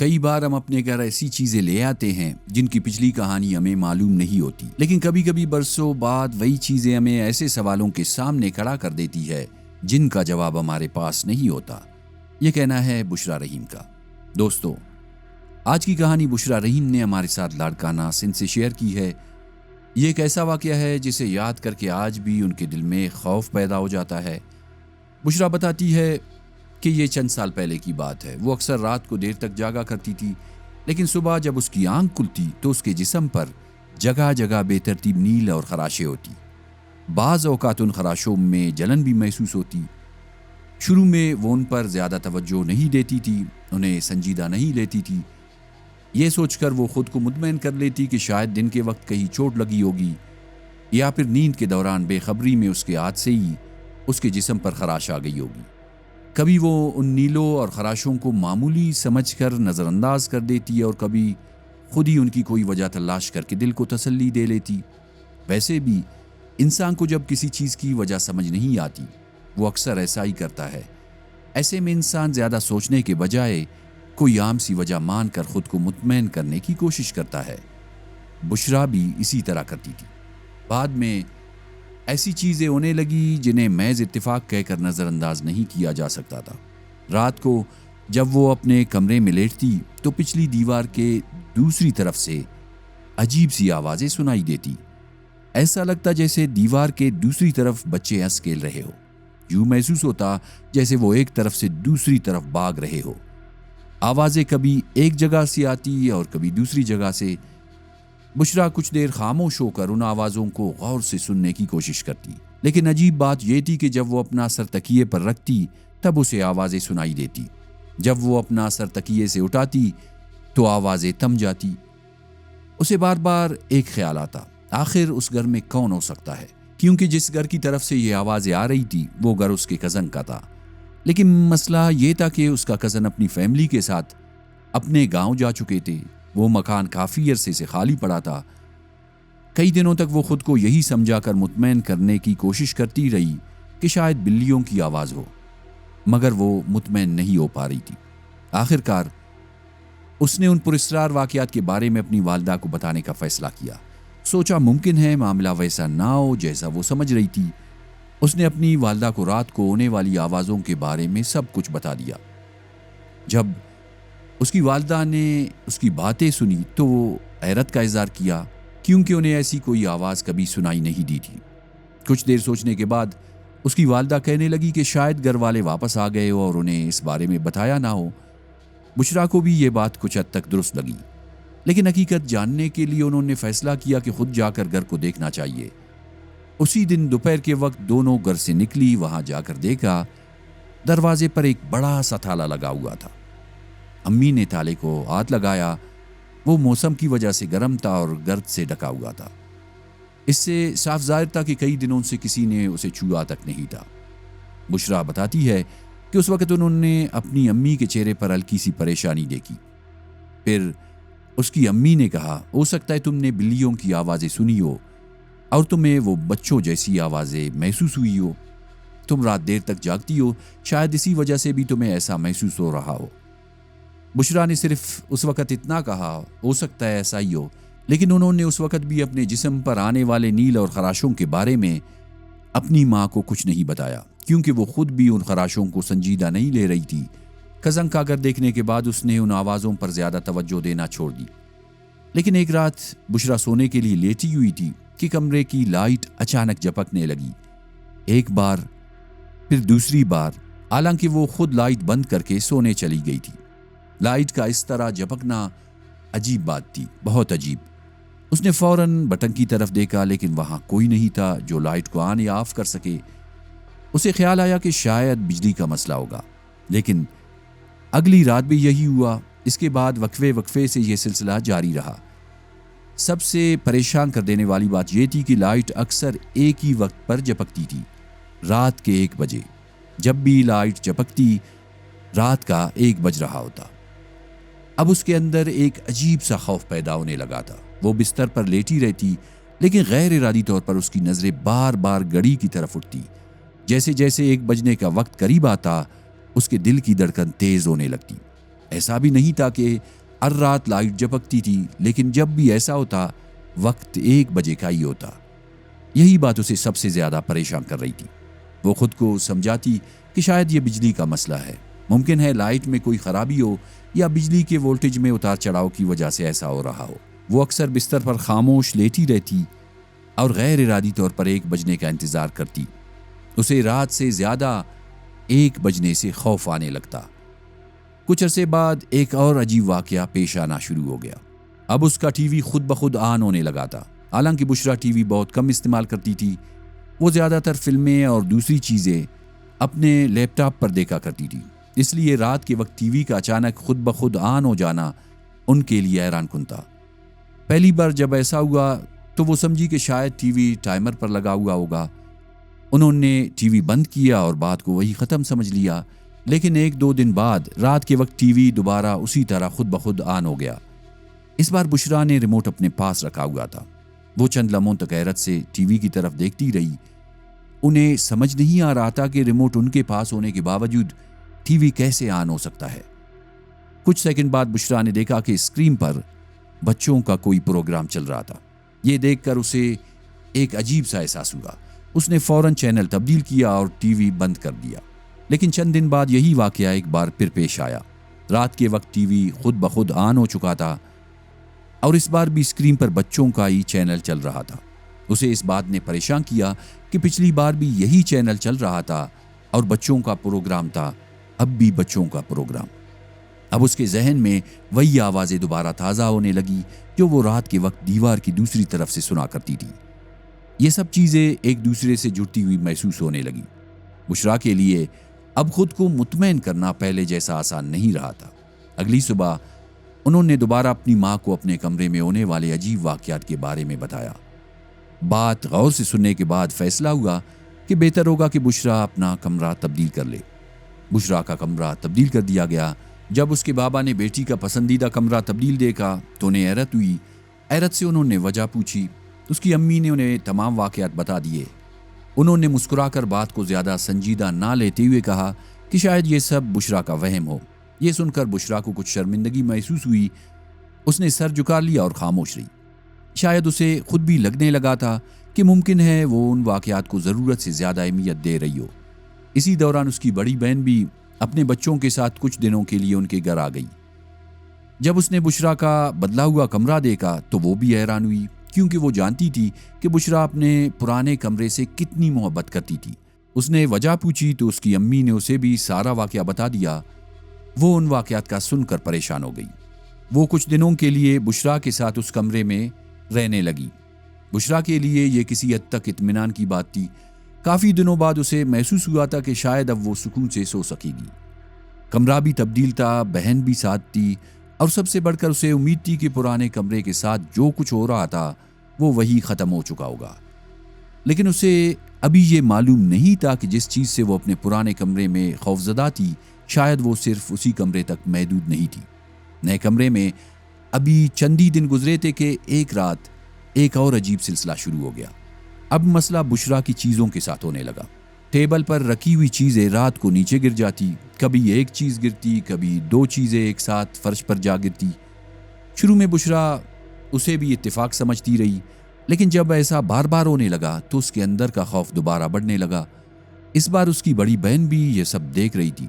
کئی بار ہم اپنے گھر ایسی چیزیں لے آتے ہیں جن کی پچھلی کہانی ہمیں معلوم نہیں ہوتی، لیکن کبھی کبھی برسوں بعد وہی چیزیں ہمیں ایسے سوالوں کے سامنے کھڑا کر دیتی ہے جن کا جواب ہمارے پاس نہیں ہوتا۔ یہ کہنا ہے بشریٰ رحیم کا۔ دوستو، آج کی کہانی بشریٰ رحیم نے ہمارے ساتھ لاڑکانہ سندھ سے شیئر کی ہے۔ یہ ایک ایسا واقعہ ہے جسے یاد کر کے آج بھی ان کے دل میں خوف پیدا ہو جاتا ہے۔ بشریٰ بتاتی ہے کہ یہ چند سال پہلے کی بات ہے۔ وہ اکثر رات کو دیر تک جاگا کرتی تھی، لیکن صبح جب اس کی آنکھ کھلتی تو اس کے جسم پر جگہ جگہ بے ترتیب نیل اور خراشیں ہوتی۔ بعض اوقات ان خراشوں میں جلن بھی محسوس ہوتی۔ شروع میں وہ ان پر زیادہ توجہ نہیں دیتی تھی، انہیں سنجیدہ نہیں لیتی تھی۔ یہ سوچ کر وہ خود کو مطمئن کر لیتی کہ شاید دن کے وقت کہیں چوٹ لگی ہوگی، یا پھر نیند کے دوران بے خبری میں اس کے ہاتھ سے ہی اس کے جسم پر خراش آ گئی ہوگی۔ کبھی وہ ان نیلوں اور خراشوں کو معمولی سمجھ کر نظر انداز کر دیتی اور کبھی خود ہی ان کی کوئی وجہ تلاش کر کے دل کو تسلی دے لیتی۔ ویسے بھی انسان کو جب کسی چیز کی وجہ سمجھ نہیں آتی وہ اکثر ایسا ہی کرتا ہے۔ ایسے میں انسان زیادہ سوچنے کے بجائے کوئی عام سی وجہ مان کر خود کو مطمئن کرنے کی کوشش کرتا ہے۔ بشریٰ بھی اسی طرح کرتی تھی۔ بعد میں ایسی چیزیں ہونے لگی جنہیں محض اتفاق کہہ کر نظر انداز نہیں کیا جا سکتا تھا۔ رات کو جب وہ اپنے کمرے میں لیٹتی تو پچھلی دیوار کے دوسری طرف سے عجیب سی آوازیں سنائی دیتی۔ ایسا لگتا جیسے دیوار کے دوسری طرف بچے ہنس کھیل رہے ہو۔ یوں محسوس ہوتا جیسے وہ ایک طرف سے دوسری طرف بھاگ رہے ہو۔ آوازیں کبھی ایک جگہ سے آتی اور کبھی دوسری جگہ سے۔ بشریٰ کچھ دیر خاموش ہو کر ان آوازوں کو غور سے سننے کی کوشش کرتی، لیکن عجیب بات یہ تھی کہ جب وہ اپنا سر تکیے پر رکھتی تب اسے آوازیں سنائی دیتی۔ جب وہ اپنا سر تکیے سے اٹھاتی تو آوازیں تھم جاتی۔ اسے بار بار ایک خیال آتا، آخر اس گھر میں کون ہو سکتا ہے؟ کیونکہ جس گھر کی طرف سے یہ آوازیں آ رہی تھی وہ گھر اس کے کزن کا تھا۔ لیکن مسئلہ یہ تھا کہ اس کا کزن اپنی فیملی کے ساتھ اپنے گاؤں جا چکے تھے۔ وہ مکان کافی عرصے سے خالی پڑا تھا۔ کئی دنوں تک وہ خود کو یہی سمجھا کر مطمئن کرنے کی کوشش کرتی رہی کہ شاید بلیوں کی آواز ہو، مگر وہ مطمئن نہیں ہو پا رہی تھی۔ آخر کار اس نے ان پراسرار واقعات کے بارے میں اپنی والدہ کو بتانے کا فیصلہ کیا۔ سوچا ممکن ہے معاملہ ویسا نہ ہو جیسا وہ سمجھ رہی تھی۔ اس نے اپنی والدہ کو رات کو ہونے والی آوازوں کے بارے میں سب کچھ بتا دیا۔ جب اس کی والدہ نے اس کی باتیں سنی تو وہ حیرت کا اظہار کیا، کیونکہ انہیں ایسی کوئی آواز کبھی سنائی نہیں دی تھی۔ کچھ دیر سوچنے کے بعد اس کی والدہ کہنے لگی کہ شاید گھر والے واپس آ گئے ہو اور انہیں اس بارے میں بتایا نہ ہو۔ بشریٰ کو بھی یہ بات کچھ حد تک درست لگی، لیکن حقیقت جاننے کے لیے انہوں نے فیصلہ کیا کہ خود جا کر گھر کو دیکھنا چاہیے۔ اسی دن دوپہر کے وقت دونوں گھر سے نکلی۔ وہاں جا کر دیکھا دروازے پر ایک بڑا سا تالا لگا ہوا تھا۔ امی نے تالے کو ہاتھ لگایا۔ وہ موسم کی وجہ سے گرم تھا اور گرد سے ڈھکا ہوا تھا۔ اس سے صاف ظاہر تھا کہ کئی دنوں سے کسی نے اسے چھوا تک نہیں تھا۔ بشریٰ بتاتی ہے کہ اس وقت انہوں نے اپنی امی کے چہرے پر ہلکی سی پریشانی دیکھی۔ پھر اس کی امی نے کہا، ہو سکتا ہے تم نے بلیوں کی آوازیں سنی ہو اور تمہیں وہ بچوں جیسی آوازیں محسوس ہوئی ہو۔ تم رات دیر تک جاگتی ہو، شاید اسی وجہ سے بھی تمہیں ایسا محسوس ہو رہا ہو۔ بشریٰ نے صرف اس وقت اتنا کہا، ہو سکتا ہے ایسا ہی ہو، لیکن انہوں نے اس وقت بھی اپنے جسم پر آنے والے نیل اور خراشوں کے بارے میں اپنی ماں کو کچھ نہیں بتایا، کیونکہ وہ خود بھی ان خراشوں کو سنجیدہ نہیں لے رہی تھی۔ کزن کا گھر دیکھنے کے بعد اس نے ان آوازوں پر زیادہ توجہ دینا چھوڑ دی۔ لیکن ایک رات بشریٰ سونے کے لیے لیٹی ہوئی تھی کہ کمرے کی لائٹ اچانک جھپکنے لگی، ایک بار پھر دوسری بار، حالانکہ وہ خود لائٹ بند کر کے سونے چلی گئی تھی۔ لائٹ کا اس طرح جھپکنا عجیب بات تھی، بہت عجیب۔ اس نے فوراً بٹن کی طرف دیکھا، لیکن وہاں کوئی نہیں تھا جو لائٹ کو آن یا آف کر سکے۔ اسے خیال آیا کہ شاید بجلی کا مسئلہ ہوگا، لیکن اگلی رات بھی یہی ہوا۔ اس کے بعد وقفے سے یہ سلسلہ جاری رہا۔ سب سے پریشان کر دینے والی بات یہ تھی کہ لائٹ اکثر ایک ہی وقت پر جھپکتی تھی، رات کے 1 بجے۔ جب بھی لائٹ جھپکتی رات کا 1 بج رہا ہوتا۔ اب اس کے اندر ایک عجیب سا خوف پیدا ہونے لگا تھا۔ وہ بستر پر لیٹی رہتی، لیکن غیر ارادی طور پر اس کی نظریں بار بار گھڑی کی طرف اٹھتی۔ جیسے جیسے 1 بجنے کا وقت قریب آتا اس کے دل کی دھڑکن تیز ہونے لگتی۔ ایسا بھی نہیں تھا کہ ہر رات لائٹ جھپکتی تھی، لیکن جب بھی ایسا ہوتا وقت 1 بجے کا ہی ہوتا۔ یہی بات اسے سب سے زیادہ پریشان کر رہی تھی۔ وہ خود کو سمجھاتی کہ شاید یہ بجلی کا مسئلہ ہے، ممکن ہے لائٹ میں کوئی خرابی ہو یا بجلی کے وولٹیج میں اتار چڑھاؤ کی وجہ سے ایسا ہو رہا ہو۔ وہ اکثر بستر پر خاموش لیٹی رہتی اور غیر ارادی طور پر 1 بجنے کا انتظار کرتی۔ اسے رات سے زیادہ 1 بجنے سے خوف آنے لگتا۔ کچھ عرصے بعد ایک اور عجیب واقعہ پیش آنا شروع ہو گیا۔ اب اس کا ٹی وی خود بخود آن ہونے لگا تھا۔ حالانکہ بشریٰ ٹی وی بہت کم استعمال کرتی تھی، وہ زیادہ تر فلمیں اور دوسری چیزیں اپنے لیپ ٹاپ پر دیکھا کرتی تھی، اس لیے رات کے وقت ٹی وی کا اچانک خود بخود آن ہو جانا ان کے لیے حیران کن تھا۔ پہلی بار جب ایسا ہوا تو وہ سمجھی کہ شاید ٹی وی ٹائمر پر لگا ہوا ہوگا۔ انہوں نے ٹی وی بند کیا اور بات کو وہی ختم سمجھ لیا، لیکن 1-2 دن بعد رات کے وقت ٹی وی دوبارہ اسی طرح خود بخود آن ہو گیا۔ اس بار بشریٰ نے ریموٹ اپنے پاس رکھا ہوا تھا۔ وہ چند لمحوں تک حیرت سے ٹی وی کی طرف دیکھتی رہی۔ انہیں سمجھ نہیں آ رہا تھا کہ ریموٹ ان کے پاس ہونے کے باوجود ٹی وی کیسے آن ہو سکتا ہے۔ کچھ سیکنڈ بعد بشریٰ نے دیکھا کہ اسکرین پر بچوں کا کوئی پروگرام چل رہا تھا۔ یہ دیکھ کر اسے ایک عجیب سا احساس ہوا۔ اس نے فوراً چینل تبدیل کیا اور ٹی وی بند کر دیا۔ لیکن چند دن بعد یہی واقعہ ایک بار پھر پیش آیا۔ رات کے وقت ٹی وی خود بخود آن ہو چکا تھا اور اس بار بھی اسکرین پر بچوں کا ہی چینل چل رہا تھا۔ اسے اس بات نے پریشان کیا کہ پچھلی بار بھی یہی چینل چل رہا تھا اور بچوں کا پروگرام تھا، اب بھی بچوں کا پروگرام۔ اب اس کے ذہن میں وہی آوازیں دوبارہ تازہ ہونے لگی جو وہ رات کے وقت دیوار کی دوسری طرف سے سنا کرتی تھی۔ یہ سب چیزیں ایک دوسرے سے جڑتی ہوئی محسوس ہونے لگی۔ بشریٰ کے لیے اب خود کو مطمئن کرنا پہلے جیسا آسان نہیں رہا تھا۔ اگلی صبح انہوں نے دوبارہ اپنی ماں کو اپنے کمرے میں ہونے والے عجیب واقعات کے بارے میں بتایا۔ بات غور سے سننے کے بعد فیصلہ ہوا کہ بہتر ہوگا کہ بشریٰ اپنا کمرہ تبدیل کر لے۔ بشریٰ کا کمرہ تبدیل کر دیا گیا۔ جب اس کے بابا نے بیٹی کا پسندیدہ کمرہ تبدیل دیکھا تو انہیں حیرت ہوئی۔ حیرت سے انہوں نے وجہ پوچھی۔ اس کی امی نے انہیں تمام واقعات بتا دیے۔ انہوں نے مسکرا کر بات کو زیادہ سنجیدہ نہ لیتے ہوئے کہا کہ شاید یہ سب بشریٰ کا وہم ہو۔ یہ سن کر بشریٰ کو کچھ شرمندگی محسوس ہوئی۔ اس نے سر جھکا لیا اور خاموش رہی۔ شاید اسے خود بھی لگنے لگا تھا کہ ممکن ہے وہ ان واقعات کو ضرورت سے زیادہ اہمیت دے رہی ہو۔ اسی دوران اس کی بڑی بہن بھی اپنے بچوں کے ساتھ کچھ دنوں کے لیے ان کے گھر آ گئی۔ جب اس نے بشریٰ کا بدلا ہوا کمرہ دیکھا تو وہ بھی حیران ہوئی، کیونکہ وہ جانتی تھی کہ بشریٰ اپنے پرانے کمرے سے کتنی محبت کرتی تھی۔ اس نے وجہ پوچھی تو اس کی امی نے اسے بھی سارا واقعہ بتا دیا۔ وہ ان واقعات کا سن کر پریشان ہو گئی۔ وہ کچھ دنوں کے لیے بشریٰ کے ساتھ اس کمرے میں رہنے لگی۔ بشریٰ کے لیے یہ کسی حد تک اطمینان کی بات تھی۔ کافی دنوں بعد اسے محسوس ہوا تھا کہ شاید اب وہ سکون سے سو سکے گی۔ کمرہ بھی تبدیل تھا، بہن بھی ساتھ تھی، اور سب سے بڑھ کر اسے امید تھی کہ پرانے کمرے کے ساتھ جو کچھ ہو رہا تھا وہ وہی ختم ہو چکا ہوگا۔ لیکن اسے ابھی یہ معلوم نہیں تھا کہ جس چیز سے وہ اپنے پرانے کمرے میں خوفزدہ تھی شاید وہ صرف اسی کمرے تک محدود نہیں تھی۔ نئے کمرے میں ابھی چند ہی دن گزرے تھے کہ ایک رات ایک اور عجیب سلسلہ شروع ہو گیا۔ اب مسئلہ بشریٰ کی چیزوں کے ساتھ ہونے لگا۔ ٹیبل پر رکھی ہوئی چیزیں رات کو نیچے گر جاتی، کبھی ایک چیز گرتی، کبھی 2 چیزیں ایک ساتھ فرش پر جا گرتی۔ شروع میں بشریٰ اسے بھی اتفاق سمجھتی رہی، لیکن جب ایسا بار بار ہونے لگا تو اس کے اندر کا خوف دوبارہ بڑھنے لگا۔ اس بار اس کی بڑی بہن بھی یہ سب دیکھ رہی تھی،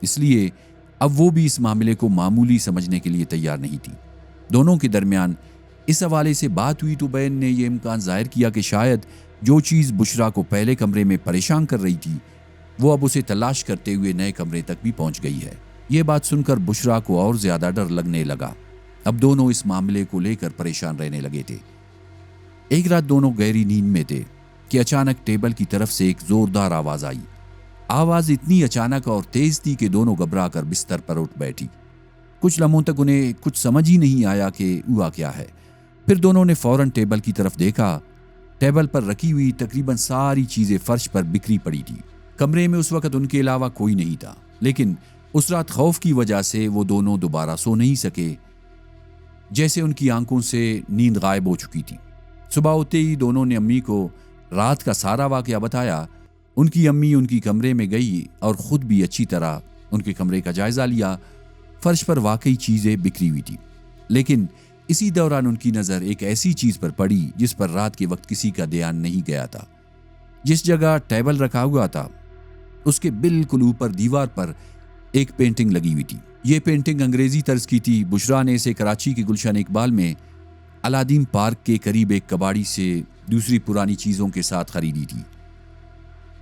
اس لیے اب وہ بھی اس معاملے کو معمولی سمجھنے کے لیے تیار نہیں تھی۔ دونوں کے درمیان اس حوالے سے بات ہوئی تو بہن نے یہ امکان ظاہر کیا کہ شاید جو چیز بشریٰ کو پہلے کمرے میں پریشان کر رہی تھی وہ اب اسے تلاش کرتے ہوئے نئے کمرے تک بھی پہنچ گئی ہے۔ یہ بات سن کر بشریٰ کو اور زیادہ ڈر لگنے لگا۔ اب دونوں اس معاملے کو لے کر پریشان رہنے لگے تھے۔ ایک رات دونوں گہری نیند میں تھے کہ اچانک ٹیبل کی طرف سے ایک زوردار آواز آئی۔ آواز اتنی اچانک اور تیز تھی کہ دونوں گھبرا کر بستر پر اٹھ بیٹھی۔ کچھ لمحوں تک انہیں کچھ سمجھ ہی نہیں آیا کہ ہوا کیا ہے۔ پھر دونوں نے فوراً ٹیبل کی طرف دیکھا۔ ٹیبل پر رکھی ہوئی تقریباً ساری چیزیں فرش پر بکھری پڑی تھی۔ کمرے میں اس وقت ان کے علاوہ کوئی نہیں تھا، لیکن اس رات خوف کی وجہ سے وہ دونوں دوبارہ سو نہیں سکے، جیسے ان کی آنکھوں سے نیند غائب ہو چکی تھی۔ صبح ہوتے ہی دونوں نے امی کو رات کا سارا واقعہ بتایا۔ ان کی امی ان کی کمرے میں گئی اور خود بھی اچھی طرح ان کے کمرے کا جائزہ لیا۔ فرش پر واقعی چیزیں بکھری ہوئی تھی، لیکن اسی دوران ان کی نظر ایک ایسی چیز پر پڑی جس پر رات کے وقت کسی کا دھیان نہیں گیا تھا۔ جس جگہ ٹیبل رکھا ہوا تھا اس کے بالکل اوپر دیوار پر ایک پینٹنگ لگی ہوئی تھی۔ یہ پینٹنگ انگریزی طرز کی تھی۔ بشرا نے اسے کراچی کے گلشن اقبال میں الادین پارک کے قریب ایک کباڑی سے دوسری پرانی چیزوں کے ساتھ خریدی تھی۔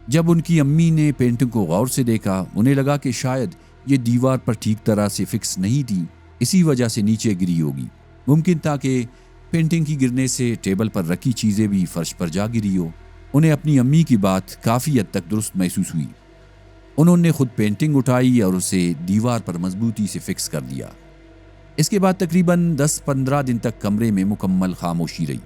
جب ان کی امی نے پینٹنگ کو غور سے دیکھا، انہیں لگا کہ شاید یہ دیوار پر ٹھیک طرح سے فکس نہیں تھی، اسی وجہ سے نیچے گری ہوگی۔ ممکن تھا کہ پینٹنگ کی گرنے سے ٹیبل پر رکھی چیزیں بھی فرش پر جا گری ہو۔ انہیں اپنی امی کی بات کافی حد تک درست محسوس ہوئی۔ انہوں نے خود پینٹنگ اٹھائی اور اسے دیوار پر مضبوطی سے فکس کر دیا۔ اس کے بعد تقریباً 10-15 دن تک کمرے میں مکمل خاموشی رہی۔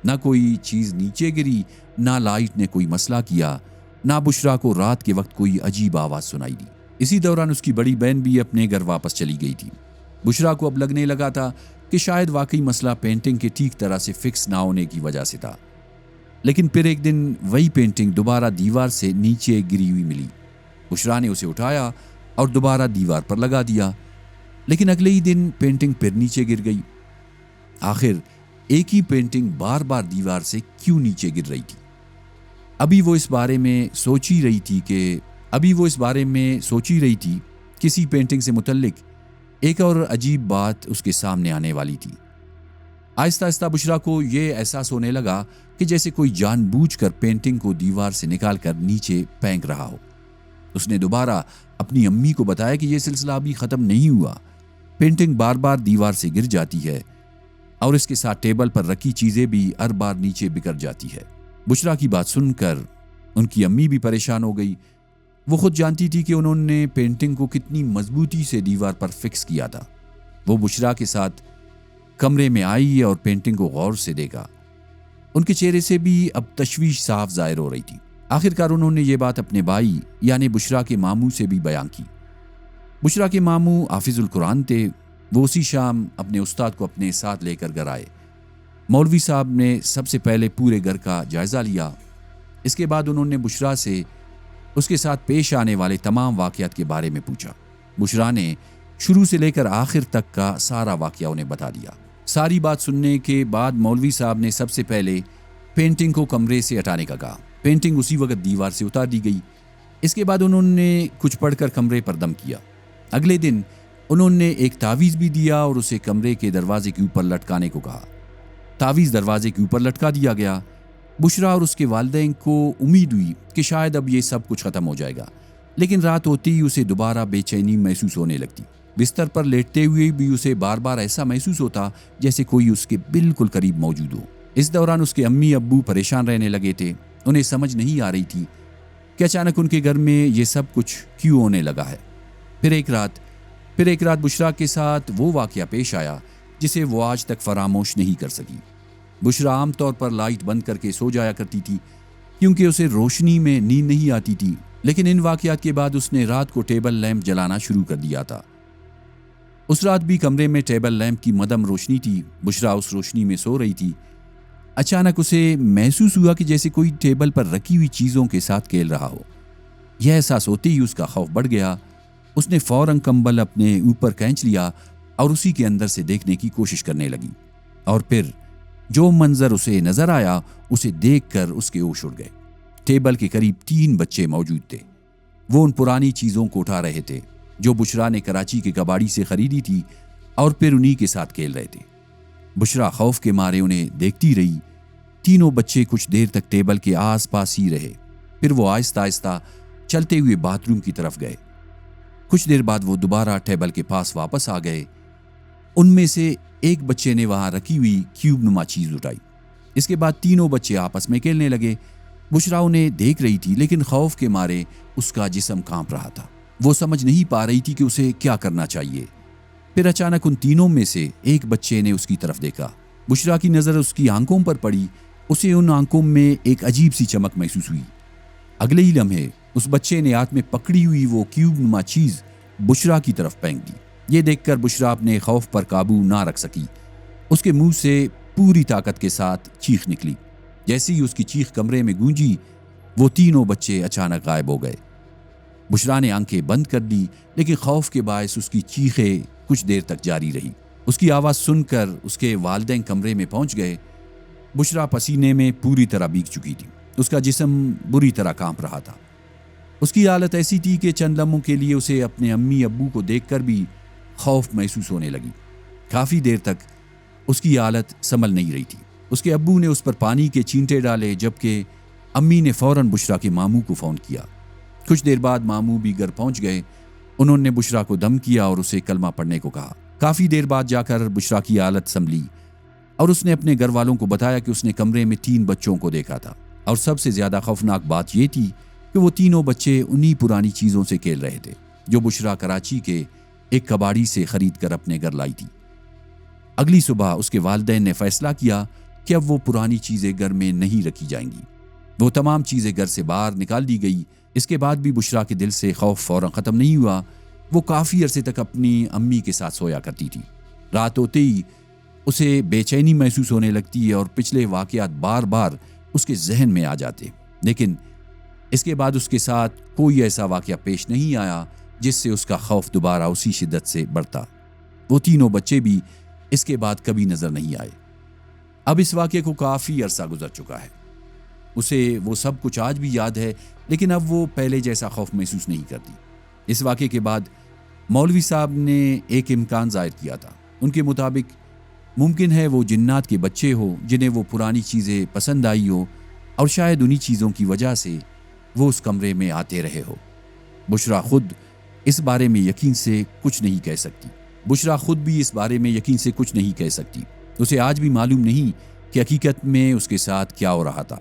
نہ کوئی چیز نیچے گری، نہ لائٹ نے کوئی مسئلہ کیا، نہ بشرا کو رات کے وقت کوئی عجیب آواز سنائی دی۔ اسی دوران اس کی بڑی بہن بھی اپنے گھر واپس چلی گئی تھی۔ بشرا کو اب لگنے لگا تھا کہ شاید واقعی مسئلہ پینٹنگ کے ٹھیک طرح سے فکس نہ ہونے کی وجہ سے تھا۔ لیکن پھر ایک دن وہی پینٹنگ دوبارہ دیوار سے نیچے گری ہوئی ملی۔ بشرا نے اسے اٹھایا اور دوبارہ دیوار پر لگا دیا، لیکن اگلے ہی دن پینٹنگ پھر نیچے گر گئی۔ آخر ایک ہی پینٹنگ بار بار دیوار سے کیوں نیچے گر رہی تھی؟ ابھی وہ اس بارے میں سوچ ہی رہی تھی کسی پینٹنگ سے متعلق ایک اور عجیب بات اس کے سامنے آنے والی تھی۔ آہستہ آہستہ بشرا کو یہ احساس ہونے لگا کہ جیسے کوئی جان بوجھ کر پینٹنگ کو دیوار سے نکال کر نیچے پھینک رہا ہو۔ اس نے دوبارہ اپنی امی کو بتایا کہ یہ سلسلہ ابھی ختم نہیں ہوا، پینٹنگ بار بار دیوار سے گر جاتی ہے اور اس کے ساتھ ٹیبل پر رکھی چیزیں بھی ہر بار نیچے بکھر جاتی ہے۔ بشرا کی بات سن کر ان کی امی بھی پریشان ہو گئی۔ وہ خود جانتی تھی کہ انہوں نے پینٹنگ کو کتنی مضبوطی سے دیوار پر فکس کیا تھا۔ وہ بشرا کے ساتھ کمرے میں آئی اور پینٹنگ کو غور سے دیکھا۔ ان کے چہرے سے بھی اب تشویش صاف ظاہر ہو رہی تھی۔ آخرکار انہوں نے یہ بات اپنے بھائی یعنی بشرا کے ماموں سے بھی بیان کی۔ بشرا کے ماموں حافظ القرآن تھے۔ وہ اسی شام اپنے استاد کو اپنے ساتھ لے کر گھر آئے۔ مولوی صاحب نے سب سے پہلے پورے گھر کا جائزہ لیا۔ اس کے بعد انہوں نے بشرا سے اس کے ساتھ پیش آنے والے تمام واقعات کے بارے میں پوچھا۔ بشرا نے شروع سے لے کر آخر تک کا سارا واقعہ انہیں بتا دیا۔ ساری بات سننے کے بعد مولوی صاحب نے سب سے پہلے پینٹنگ کو کمرے سے ہٹانے کا کہا۔ پینٹنگ اسی وقت دیوار سے اتار دی گئی۔ اس کے بعد انہوں نے کچھ پڑھ کر کمرے پر دم کیا۔ اگلے دن انہوں نے ایک تعویذ بھی دیا اور اسے کمرے کے دروازے کے اوپر لٹکانے کو کہا۔ تعویذ دروازے کے اوپر لٹکا دیا گیا۔ بشرا اور اس کے والدین کو امید ہوئی کہ شاید اب یہ سب کچھ ختم ہو جائے گا، لیکن رات ہوتی ہی اسے دوبارہ بے چینی محسوس ہونے لگتی۔ بستر پر لیٹتے ہوئے بھی اسے بار بار ایسا محسوس ہوتا جیسے کوئی اس کے بالکل قریب موجود ہو۔ اس دوران اس کے امی ابو پریشان رہنے لگے تھے۔ انہیں سمجھ نہیں آ رہی تھی کہ اچانک ان کے گھر میں یہ سب کچھ کیوں ہونے لگا ہے۔ پھر ایک رات بشرا کے ساتھ وہ واقعہ پیش آیا جسے وہ آج تک فراموش نہیں کر سکی۔ بشرا عام طور پر لائٹ بند کر کے سو جایا کرتی تھی کیونکہ اسے روشنی میں نیند نہیں آتی تھی، لیکن ان واقعات کے بعد اس نے رات کو ٹیبل لیمپ جلانا شروع کر دیا تھا۔ اس رات بھی کمرے میں ٹیبل لیمپ کی مدھم روشنی تھی۔ بشرا اس روشنی میں سو رہی تھی۔ اچانک اسے محسوس ہوا کہ جیسے کوئی ٹیبل پر رکھی ہوئی چیزوں کے ساتھ کھیل رہا ہو۔ یہ احساس ہوتے ہی اس کا خوف بڑھ گیا۔ اس نے فوراً کمبل اپنے اوپر کھینچ لیا اور اسی کے اندر سے دیکھنے کی کوشش کرنے لگی، اور پھر جو منظر اسے نظر آیا اسے دیکھ کر اس کے ہوش اڑ گئے۔ ٹیبل کے قریب 3 بچے موجود تھے۔ وہ ان پرانی چیزوں کو اٹھا رہے تھے جو بشرا نے کراچی کے کباڑی سے خریدی تھی اور پھر انہی کے ساتھ کھیل رہے تھے۔ بشرا خوف کے مارے انہیں دیکھتی رہی۔ تینوں بچے کچھ دیر تک ٹیبل کے آس پاس ہی رہے، پھر وہ آہستہ آہستہ چلتے ہوئے باتھ روم کی طرف گئے۔ کچھ دیر بعد وہ دوبارہ ٹیبل کے پاس واپس آ گئے۔ ان میں سے ایک بچے نے وہاں رکھی ہوئی کیوب نما چیز اٹھائی۔ اس کے بعد تینوں بچے آپس میں کھیلنے لگے۔ بشرا انہیں دیکھ رہی تھی، لیکن خوف کے مارے اس کا جسم کانپ رہا تھا۔ وہ سمجھ نہیں پا رہی تھی کہ اسے کیا کرنا چاہیے۔ پھر اچانک ان تینوں میں سے ایک بچے نے اس کی طرف دیکھا۔ بشرا کی نظر اس کی آنکھوں پر پڑی۔ اسے ان آنکھوں میں ایک عجیب سی چمک محسوس ہوئی۔ اگلے ہی لمحے اس بچے نے ہاتھ میں پکڑی ہوئی وہ کیوب نما چیز بشرا کی طرف پھینک دی۔ یہ دیکھ کر بشرا اپنے خوف پر قابو نہ رکھ سکی۔ اس کے منہ سے پوری طاقت کے ساتھ چیخ نکلی۔ جیسے ہی اس کی چیخ کمرے میں گونجی، وہ تینوں بچے اچانک غائب ہو گئے۔ بشریٰ نے آنکھیں بند کر لی، لیکن خوف کے باعث اس کی چیخیں کچھ دیر تک جاری رہی۔ اس کی آواز سن کر اس کے والدین کمرے میں پہنچ گئے۔ بشریٰ پسینے میں پوری طرح بھیگ چکی تھی، اس کا جسم بری طرح کانپ رہا تھا۔ اس کی حالت ایسی تھی کہ چند لمحوں کے لیے اسے اپنے امی ابو کو دیکھ کر بھی خوف محسوس ہونے لگی۔ کافی دیر تک اس کی حالت سنبھل نہیں رہی تھی۔ اس کے ابو نے اس پر پانی کے چینٹے ڈالے، جبکہ امی نے فوراً بشریٰ کے ماموں کو فون کیا۔ کچھ دیر بعد ماموں بھی گھر پہنچ گئے۔ انہوں نے بشریٰ کو دم کیا اور اسے کلمہ پڑھنے کو کہا۔ کافی دیر بعد جا کر بشریٰ کی حالت سنبھلی اور اس نے اپنے گھر والوں کو بتایا کہ اس نے کمرے میں 3 بچوں کو دیکھا تھا، اور سب سے زیادہ خوفناک بات یہ تھی کہ وہ تینوں بچے انہی پرانی چیزوں سے کھیل رہے تھے جو بشریٰ کراچی کے ایک کباڑی سے خرید کر اپنے گھر لائی تھی۔ اگلی صبح اس کے والدین نے فیصلہ کیا کہ اب وہ پرانی چیزیں گھر میں نہیں رکھی جائیں گی۔ وہ تمام چیزیں گھر سے باہر نکال دی گئی۔ اس کے بعد بھی بشریٰ کے دل سے خوف فوراً ختم نہیں ہوا۔ وہ کافی عرصے تک اپنی امی کے ساتھ سویا کرتی تھی۔ رات ہوتے ہی اسے بے چینی محسوس ہونے لگتی اور پچھلے واقعات بار بار اس کے ذہن میں آ جاتے، لیکن اس کے بعد اس کے ساتھ کوئی ایسا واقعہ پیش نہیں آیا جس سے اس کا خوف دوبارہ اسی شدت سے بڑھتا۔ وہ تینوں بچے بھی اس کے بعد کبھی نظر نہیں آئے۔ اب اس واقعے کو کافی عرصہ گزر چکا ہے۔ اسے وہ سب کچھ آج بھی یاد ہے، لیکن اب وہ پہلے جیسا خوف محسوس نہیں کرتی۔ اس واقعے کے بعد مولوی صاحب نے ایک امکان ظاہر کیا تھا۔ ان کے مطابق ممکن ہے وہ جنات کے بچے ہو جنہیں وہ پرانی چیزیں پسند آئی ہو، اور شاید انہی چیزوں کی وجہ سے وہ اس کمرے میں آتے رہے ہو۔ بشریٰ خود اس بارے میں یقین سے کچھ نہیں کہہ سکتی۔ بشریٰ خود بھی اس بارے میں یقین سے کچھ نہیں کہہ سکتی۔ اسے آج بھی معلوم نہیں کہ حقیقت میں اس کے ساتھ کیا ہو رہا تھا۔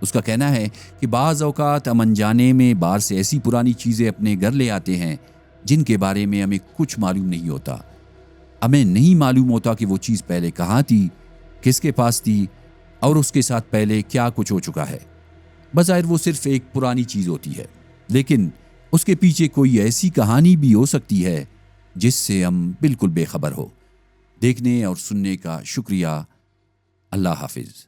اس کا کہنا ہے کہ بعض اوقات ہم انجانے میں باہر سے ایسی پرانی چیزیں اپنے گھر لے آتے ہیں جن کے بارے میں ہمیں کچھ معلوم نہیں ہوتا۔ ہمیں نہیں معلوم ہوتا کہ وہ چیز پہلے کہاں تھی، کس کے پاس تھی، اور اس کے ساتھ پہلے کیا کچھ ہو چکا ہے۔ بظاہر وہ صرف ایک پرانی چیز ہوتی ہے، لیکن اس کے پیچھے کوئی ایسی کہانی بھی ہو سکتی ہے جس سے ہم بالکل بے خبر ہو۔ دیکھنے اور سننے کا شکریہ۔ اللہ حافظ۔